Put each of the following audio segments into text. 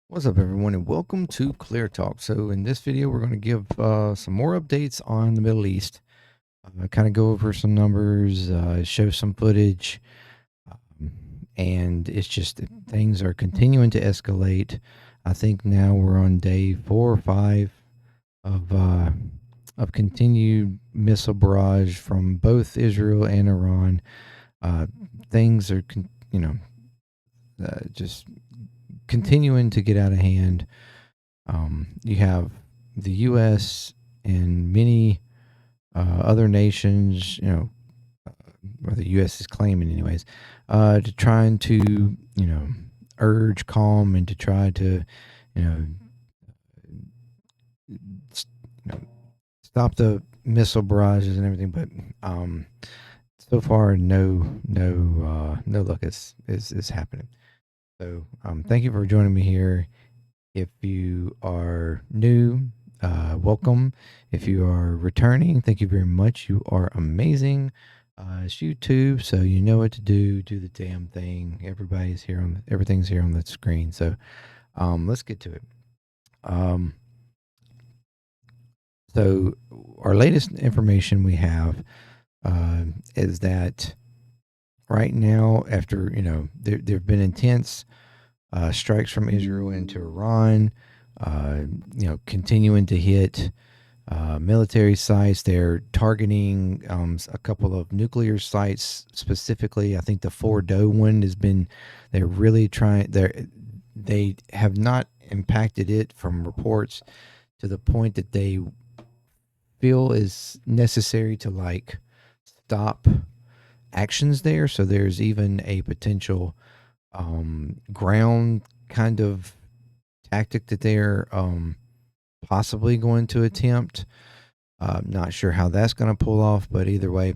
What's up, everyone, and welcome to ClearTalk. So, in this video, we're going to give some more updates on the Middle East, kind of go over some numbers, show some footage, and it's just things are continuing to escalate. I think now we're on day 4 or 5 of continued missile barrage from both Israel and Iran. Things are, just continuing to get out of hand. You have the U.S. and many other nations, or the U.S. is claiming, anyways, to trying to, urge calm and to try to, you know, stop the missile barrages and everything. But so far, no luck is happening. So thank you for joining me here. If you are new, welcome. If you are returning, thank you very much. You are amazing. It's YouTube, so you know what to do. Do the damn thing. Everything's here on the screen. So let's get to it. So our latest information we have is that right now, after there have been intense strikes from Israel into Iran, continuing to hit military sites. They're targeting a couple of nuclear sites specifically. I think the Fordo one has been. They're really trying. They have not impacted it from reports to the point that they feel is necessary to stop actions there. So there's even a potential ground kind of tactic that they're possibly going to attempt. Not sure how that's going to pull off, but either way,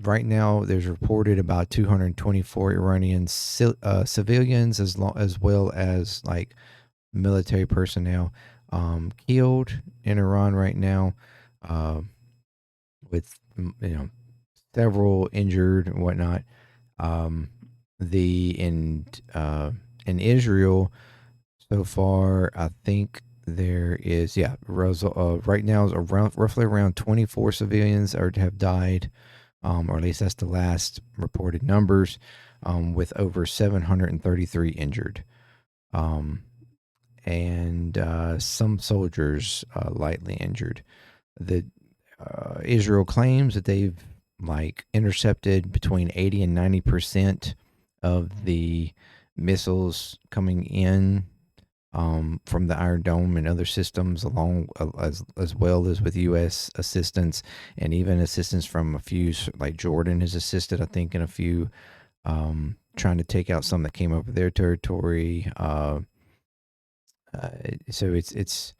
right now there's reported about 224 Iranian civilians as well as military personnel killed in Iran right now, with several injured and whatnot. In Israel so far, I think there is right now is roughly around 24 civilians have died, or at least that's the last reported numbers, with over 733 injured, and some soldiers lightly injured. The Israel claims that they've intercepted between 80 and 90% of the missiles coming in from the Iron Dome and other systems, along as well as with U.S. assistance and even assistance from a few, like Jordan has assisted, I think, in a few, trying to take out some that came over their territory. So it's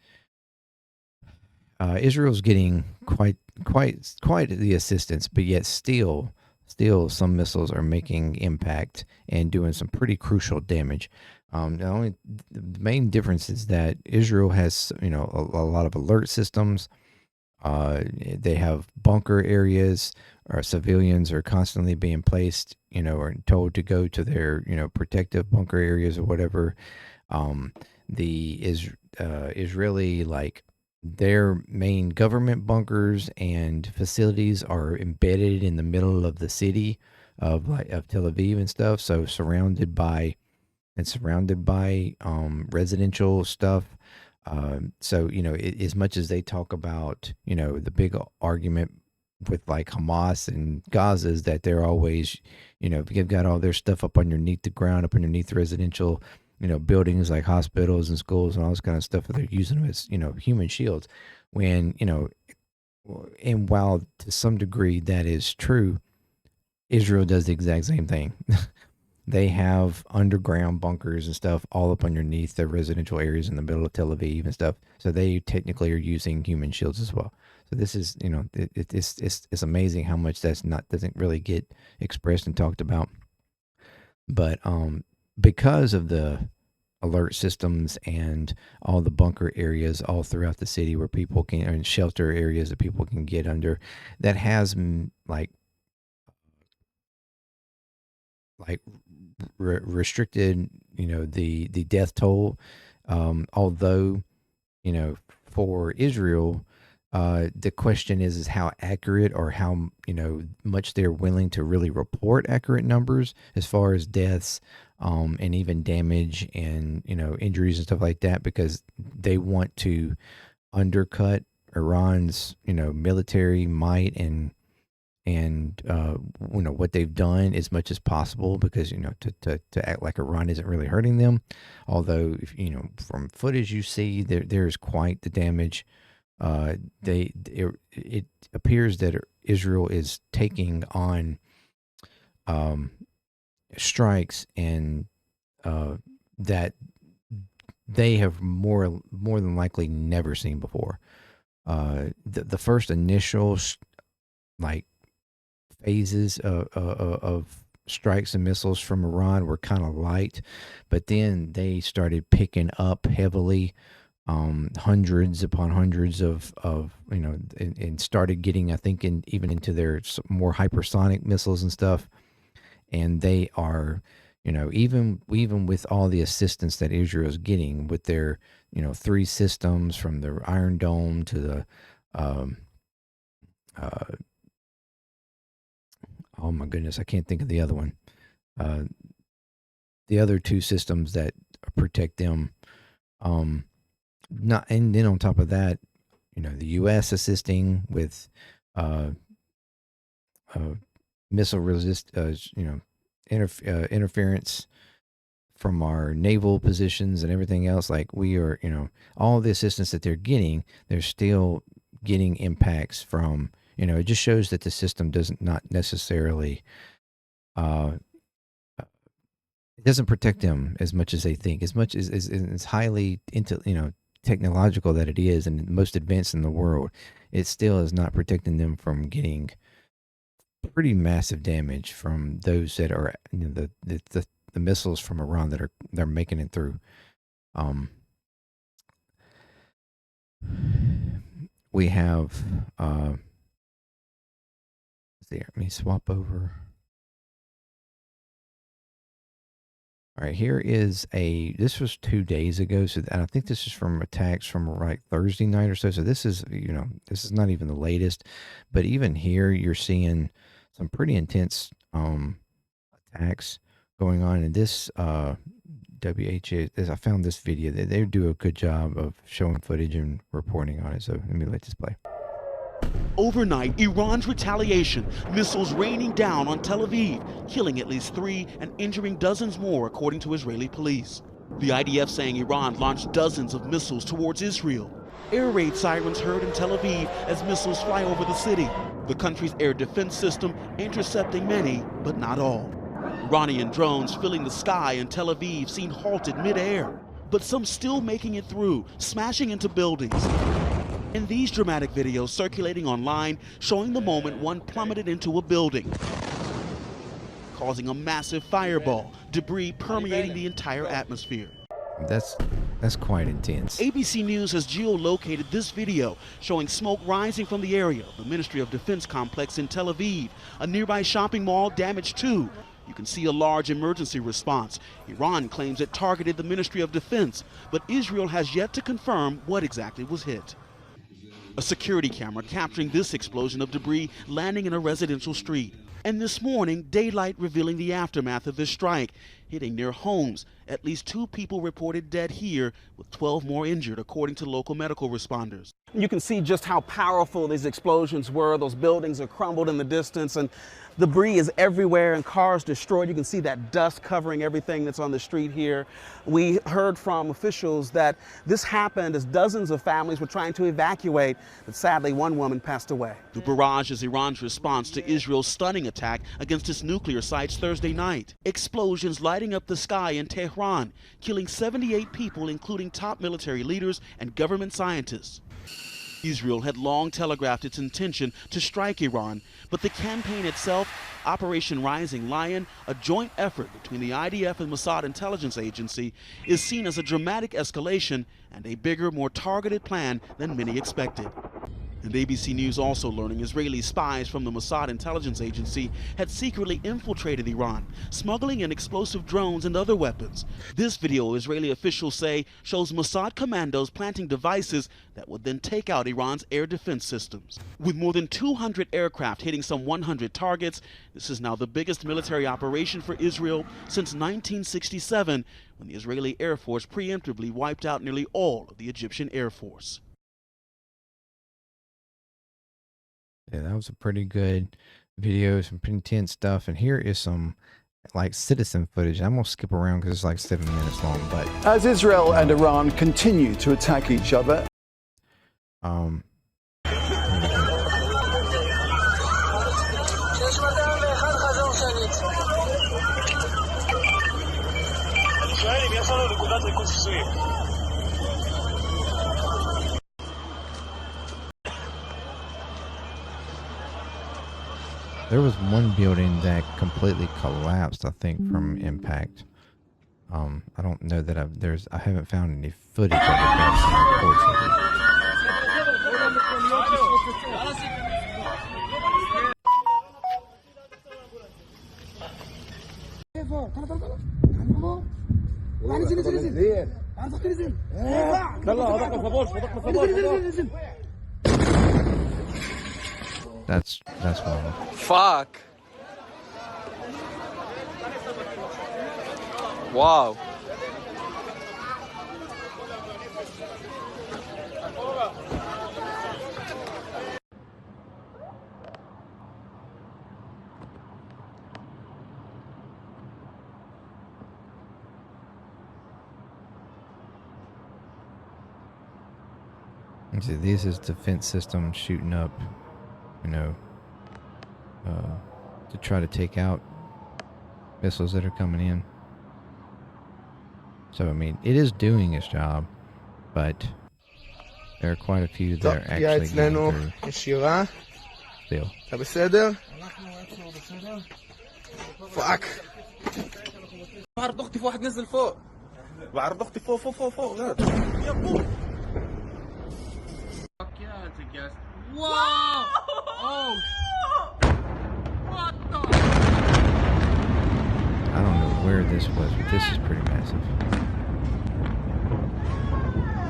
Israel's getting quite the assistance, but yet still some missiles are making impact and doing some pretty crucial damage. The main difference is that Israel has a lot of alert systems. They have bunker areas, or civilians are constantly being placed, or told to go to their protective bunker areas or whatever. The Israeli, their main government bunkers and facilities are embedded in the middle of the city of Tel Aviv and stuff, so surrounded by residential stuff. So as much as they talk about the big argument with Hamas and Gaza is that they're always they've got all their stuff up underneath the ground, up underneath residential buildings like hospitals and schools and all this kind of stuff that they're using as human shields. When and while to some degree that is true, Israel does the exact same thing. They have underground bunkers and stuff all up underneath their residential areas in the middle of Tel Aviv and stuff. So they technically are using human shields as well. So this is, it's amazing how much doesn't really get expressed and talked about. But because of the alert systems and all the bunker areas all throughout the city where people can, and shelter areas that people can get under, that has restricted the death toll Although, for Israel, the question is how accurate or how much they're willing to really report accurate numbers as far as deaths, and even damage and injuries and stuff like that, because they want to undercut Iran's military might and what they've done as much as possible, because to act like Iran isn't really hurting them, although if, from footage you see there's quite the damage. It appears that Israel is taking on strikes and that they have more than likely never seen before. The first initial like phases of strikes and missiles from Iran were kind of light, but then they started picking up heavily, hundreds upon hundreds of and started getting, I think, even into their more hypersonic missiles and stuff. And they are, even with all the assistance that Israel is getting with their, 3 systems, from the Iron Dome to the oh my goodness, I can't think of the other one. The other 2 systems that protect them. Not, and then on top of that, the U.S. assisting with missile interference from our naval positions and everything else. Like, we are, all the assistance that they're getting, they're still getting impacts from. It just shows that the system doesn't not necessarily, it doesn't protect them as much as they think, as much as it's highly into, technological that it is and most advanced in the world. It still is not protecting them from getting pretty massive damage from those that are, the missiles from Iran that they're making it through. We have, let me swap over. All right, here is this was 2 days ago. So, and I think this is from attacks from like Thursday night or so. So this is, this is not even the latest, but even here you're seeing some pretty intense attacks going on. And this WHA, I found this video. They do a good job of showing footage and reporting on it. So let me let this play. Overnight, Iran's retaliation, missiles raining down on Tel Aviv, killing at least 3 and injuring dozens more, according to Israeli police. The IDF saying Iran launched dozens of missiles towards Israel. Air raid sirens heard in Tel Aviv as missiles fly over the city. The country's air defense system intercepting many, but not all. Iranian drones filling the sky in Tel Aviv seen halted midair, but some still making it through, smashing into buildings. In these dramatic videos circulating online showing the moment one plummeted into a building, causing a massive fireball, debris permeating the entire atmosphere. That's quite intense. ABC News has geolocated this video showing smoke rising from the area of the Ministry of Defense complex in Tel Aviv. A nearby shopping mall damaged too. You can see a large emergency response. Iran claims it targeted the Ministry of Defense, but Israel has yet to confirm what exactly was hit. A security camera capturing this explosion of debris landing in a residential street. And this morning, daylight revealing the aftermath of this strike, hitting near homes. At least 2 people reported dead here, with 12 more injured, according to local medical responders. You can see just how powerful these explosions were. Those buildings are crumbled in the distance, and debris is everywhere and cars destroyed. You can see that dust covering everything that's on the street here. We heard from officials that this happened as dozens of families were trying to evacuate, but sadly one woman passed away. The barrage is Iran's response to Israel's stunning attack against its nuclear sites Thursday night. Explosions lighting up the sky in Tehran, killing 78 people, including top military leaders and government scientists. Israel had long telegraphed its intention to strike Iran, but the campaign itself, Operation Rising Lion, a joint effort between the IDF and Mossad intelligence agency, is seen as a dramatic escalation and a bigger, more targeted plan than many expected. And ABC News also learning Israeli spies from the Mossad intelligence agency had secretly infiltrated Iran, smuggling in explosive drones and other weapons. This video, Israeli officials say, shows Mossad commandos planting devices that would then take out Iran's air defense systems. With more than 200 aircraft hitting some 100 targets, this is now the biggest military operation for Israel since 1967, when the Israeli Air Force preemptively wiped out nearly all of the Egyptian Air Force. Yeah, that was a pretty good video, some pretty intense stuff. And here is some like citizen footage. I'm gonna skip around because it's like 7 minutes long. But as Israel and Iran continue to attack each other, there was one building that completely collapsed, I think, from impact. I don't know that I haven't found any footage of it, but I've seen reports of it. That's wild. Fuck. Wow. See, this is defense system shooting up, to try to take out missiles that are coming in. So, I mean, it is doing its job, but there are quite a few that are actually getting through still. אתה בסדר? פאק. بعرض اختي في واحد نزل فوق. بعرض اختي فوق فوق فوق فوق. Fuck yeah, it's a guest. Whoa! Oh! What the? I don't know where this was, but this is pretty massive.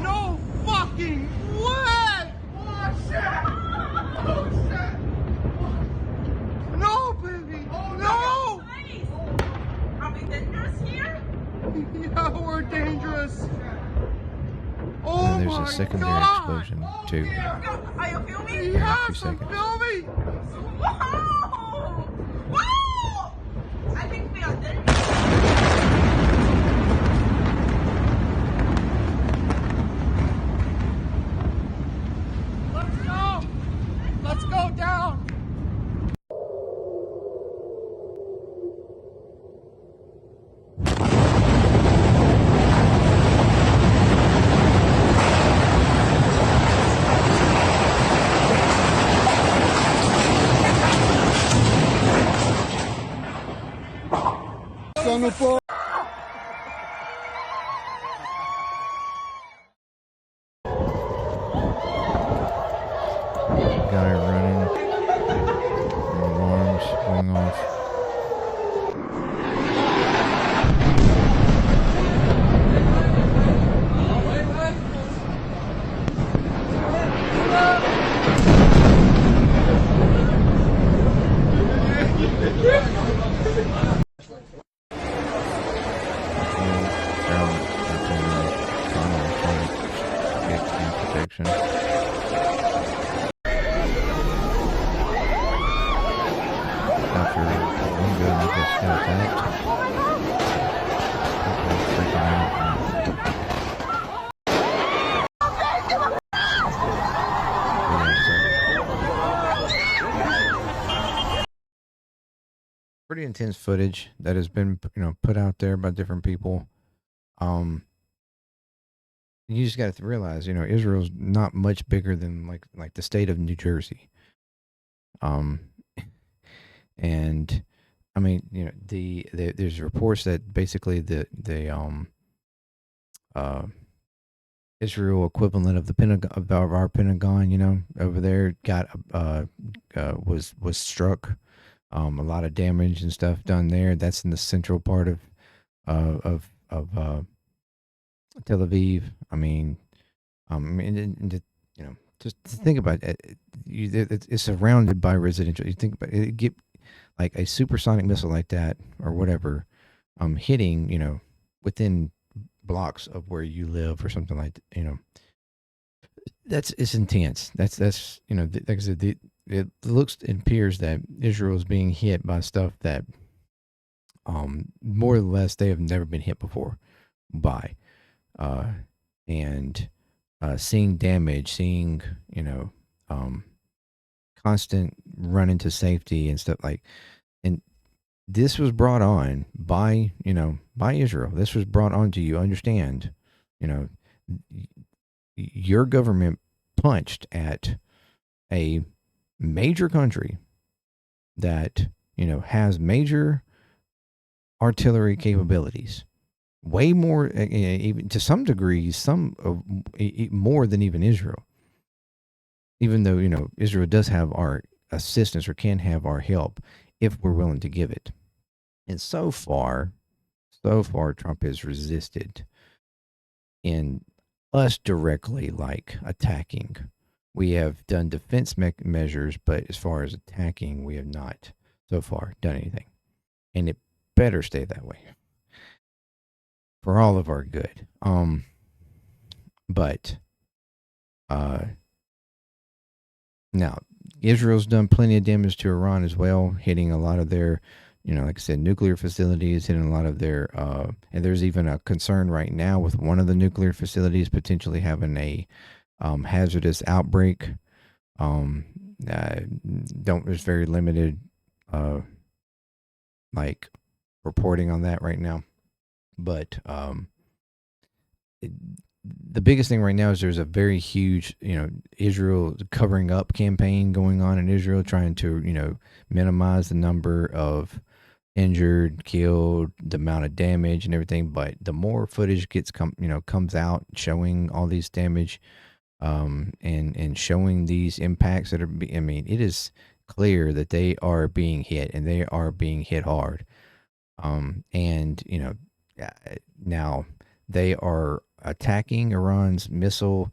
No fucking way! Oh shit! Oh shit! No, baby! No! Are we dangerous here? Yeah, we're dangerous. Oh And there's my a secondary God. explosion, too. Are you filming? Yeah, Yes, 2 I'm seconds. filming! Wow! Wow! I think we are dangerous. Let's go! Let's go down! Guy running, alarms going off. Protection. After one gun, I guess got attacked. People freaking out. Pretty intense footage that has been, put out there by different people. You just got to realize, Israel's not much bigger than like the state of New Jersey. And I mean, there's reports that basically the Israel equivalent of the Pentagon of our Pentagon, over there got was struck. A lot of damage and stuff done there. That's in the central part of Tel Aviv. Just think about it. It's surrounded by residential. You think about it, get like a supersonic missile like that or whatever, hitting, within blocks of where you live or something like that, it's intense. That's like I said, it looks and appears that Israel is being hit by stuff that, more or less, they have never been hit before by, and seeing damage, seeing constant run into safety and stuff like, and this was brought on by Israel. This was brought on to you. Understand, you know, your government punched at a major country that has major artillery capabilities, way more, even to some degrees, more than even Israel. Even though Israel does have our assistance or can have our help if we're willing to give it. And so far, Trump has resisted in us directly, like attacking. We have done defense measures, but as far as attacking, we have not so far done anything. And it better stay that way for all of our good. But now Israel's done plenty of damage to Iran as well, hitting a lot of their, like I said, nuclear facilities, hitting a lot of their, and there's even a concern right now with one of the nuclear facilities potentially having a hazardous outbreak. There's very limited, like reporting on that right now, but the biggest thing right now is there's a very huge, Israel covering up campaign going on in Israel, trying to, minimize the number of injured, killed, the amount of damage and everything. But the more footage comes out showing all these damage, and showing these impacts that are, it is clear that they are being hit and they are being hit hard. And now they are attacking Iran's missile.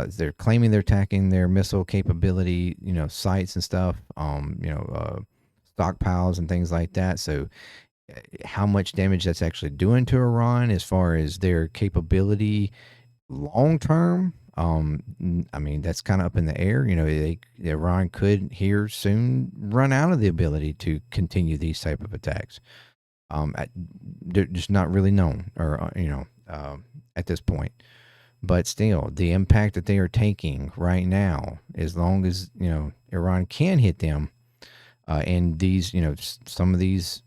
They're claiming they're attacking their missile capability, sites and stuff, stockpiles and things like that. So how much damage that's actually doing to Iran as far as their capability long term, that's kind of up in the air. Iran could here soon run out of the ability to continue these type of attacks. They're just not really known, or at this point. But still, the impact that they are taking right now, as long as Iran can hit them, and these some of these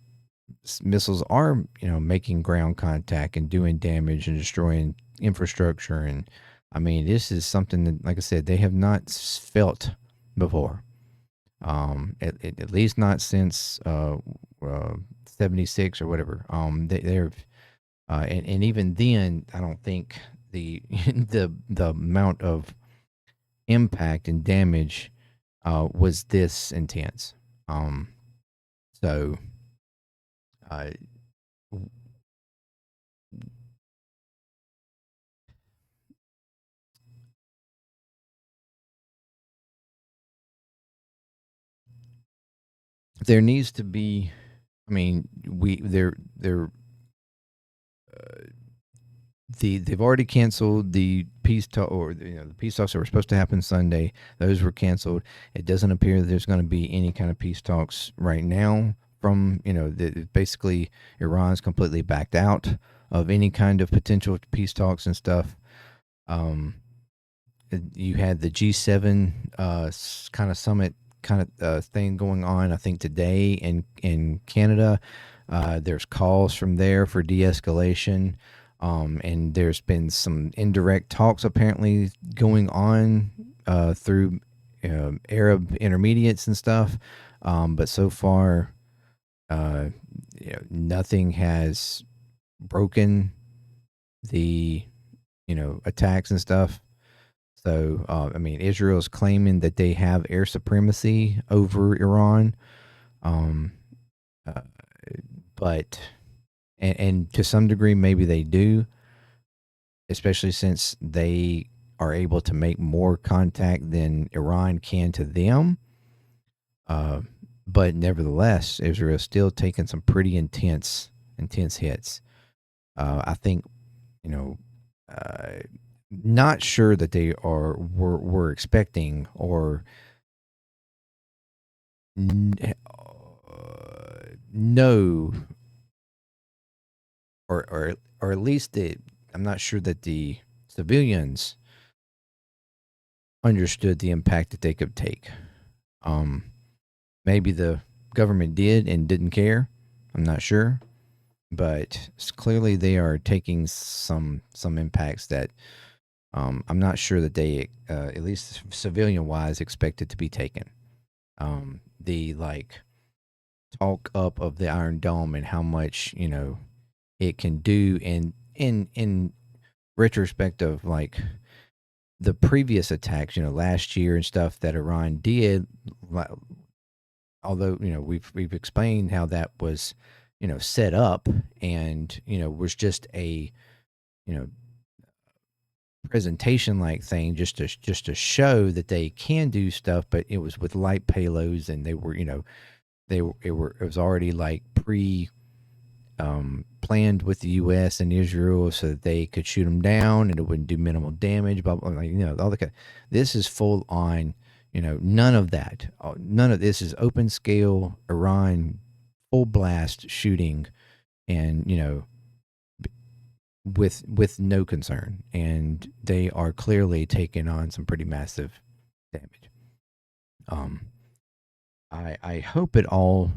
missiles are making ground contact and doing damage and destroying infrastructure, and this is something that, like I said, they have not felt before. At least not since 76 or whatever. They're and even then, I don't think the the amount of impact and damage was this intense. So there needs to be. They've already canceled the peace talk, or the peace talks that were supposed to happen Sunday. Those were canceled. It doesn't appear that there's going to be any kind of peace talks right now. From basically Iran's completely backed out of any kind of potential peace talks and stuff. You had the G7 kind of summit thing going on, I think, today in Canada. There's calls from there for de-escalation. And there's been some indirect talks apparently going on through Arab intermediates and stuff. But so far, nothing has broken the attacks and stuff. So, I mean, Israel's claiming that they have air supremacy over Iran. Um, uh, but, and to some degree, maybe they do, especially since they are able to make more contact than Iran can to them. Uh, but nevertheless, Israel's still taking some pretty intense hits. I think, you know, uh, not sure that they were expecting or know, or at least I'm not sure that the civilians understood the impact that they could take. Maybe the government did and didn't care. I'm not sure, but clearly they are taking some impacts that I'm not sure that they, at least civilian wise, expected to be taken. The like talk up of the Iron Dome and how much it can do, and in retrospect of like the previous attacks, last year and stuff that Iran did. Although we've explained how that was set up and was just a presentation like thing just to show that they can do stuff, but it was with light payloads, and they were it was already like planned with the U.S. and Israel so that they could shoot them down and it wouldn't do minimal damage. Blah, blah, all the this is full on. None of that. None of this is open scale Iran full blast shooting, and with no concern, and they are clearly taking on some pretty massive damage. I hope it all.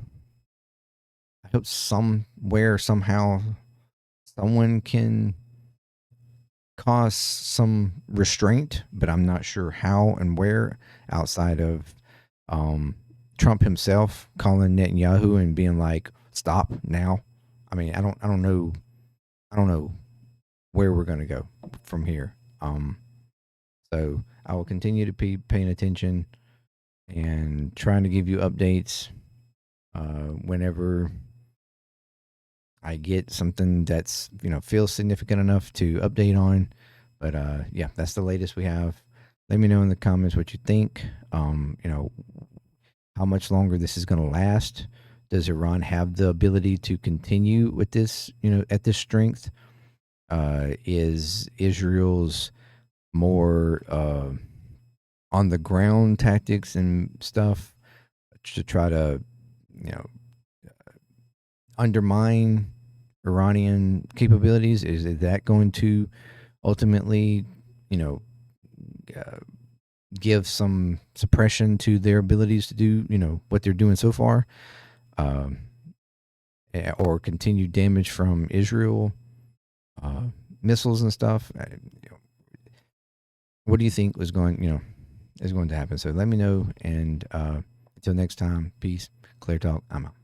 I hope somewhere somehow someone can cause some restraint, but I'm not sure how and where, outside of Trump himself calling Netanyahu and being like, "Stop now." I mean, I don't know where we're going to go from here. So I will continue to be paying attention and trying to give you updates whenever I get something that's feels significant enough to update on. But yeah, that's the latest we have. Let me know in the comments what you think. How much longer this is going to last. Does Iran have the ability to continue with this, at this strength? Is Israel's more on the ground tactics and stuff to try to, undermine Iranian capabilities? Is that going to ultimately, give some suppression to their abilities to do, what they're doing so far, or continued damage from Israel missiles and stuff? What do you think is going to happen? So let me know, and until next time, peace. Clear Talk. I'm out.